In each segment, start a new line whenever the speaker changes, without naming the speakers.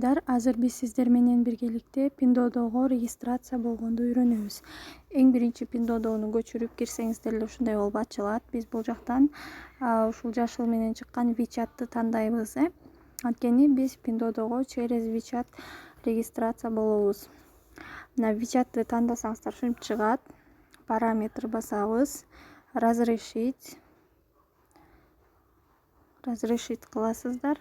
Азыр биз сиздер менен биргеликте Pinduodu'га регистрация болгонду үйрөнөбүз. Эң биринчи Pinduodu'ну көчүрүп кирсеңиздер эле ушундай болуп ачылат. Биз бул жактан ушул жашыл менен чыккан WeChat'ты тандайбыз. Анткени биз Pinduodu'га через WeChat регистрация болобуз. Мына WeChat'ты тандасаңыздар ушинтип чыгат. Параметр басабыз. Разрешить кыласыздар.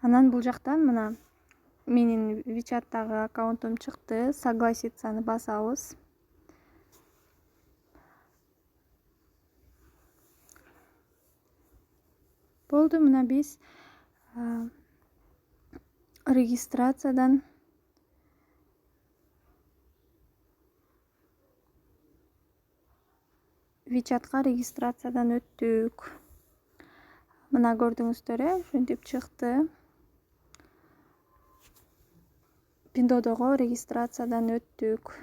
Анан бул жактан мына менин WeChat'тагы аккаунтум чыкты. Согласиться басабыз. Болду, мына биз регистрациядан WeChat'ка регистрациядан өттүк. Мына көрдүңүздөр, ушинтип чыкты. Pinduodu'га регистрациядан өттүк.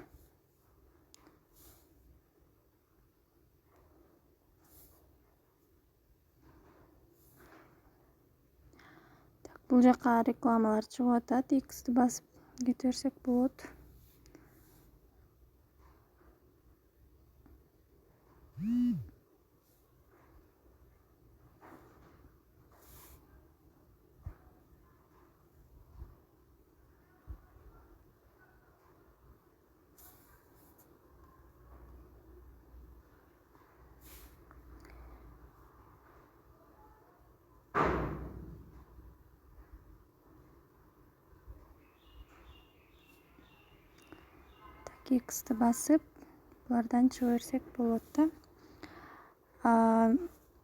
Бул жака рекламалар чыгып атат. X'ти басып кете берсек болот. X'ti басып, булардан чыга берсек болот да.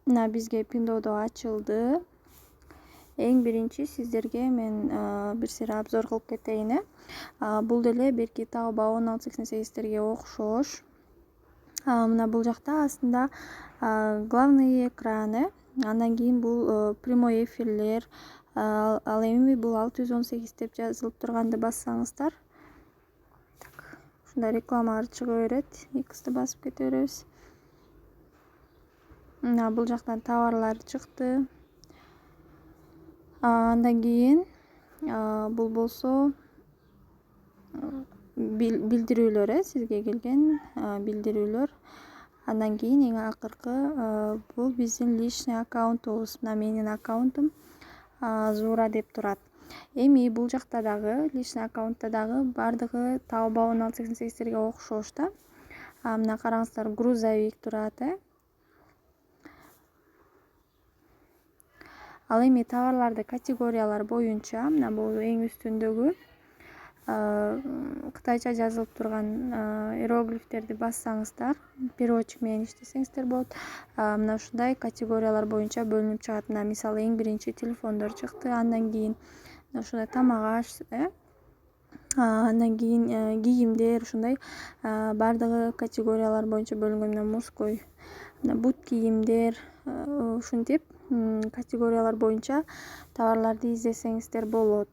Мына бизге Pinduodu ачылды. Эң биринчи сиздерге мен бир сыйра обзор кылып кетейин. Бул деле берки Taobao 1688-терге окшош. Мына бул жакта астында главный экраны, андан кийин бул прямой эфирлер, ал эми бул 618 деп жазылып турганды бассаңыздар, ушундай рекламалар чыга берет. X'ти басып кете беребиз. Мына бул жактан товарлар чыкты. Андан кийин бул болсо билдирүүлөр, сизге келген билдирүүлөр. Андан кийин эң акыркы бул биздин личный аккаунтубуз. Мына менин аккаунтум Zura деп турат. Эми бул жакта дагы личный аккаунтта дагы бардыгы Taobao 1688-терге окшош да. Мына караңыздар, грузовик турат. Ал эми товарларды категориялар боюнча мына бул эң үстүндөгү кытайча жазылып турган иероглифтерди бассаңыздар, переводчик менен иштесеңиздер болот. Мына ушундай категориялар боюнча бөлүнүп чыгат. Мына мисалы эң биринчи телефондор чыкты, андан кийин ушундай тамак аш, андан кийин кийимдер, ушундай бардыгы категориялар боюнча бөлүнгөн. Мына мужской, мына бут кийимдер, ушинтип категориялар боюнча товарларды издесеңиздер болот.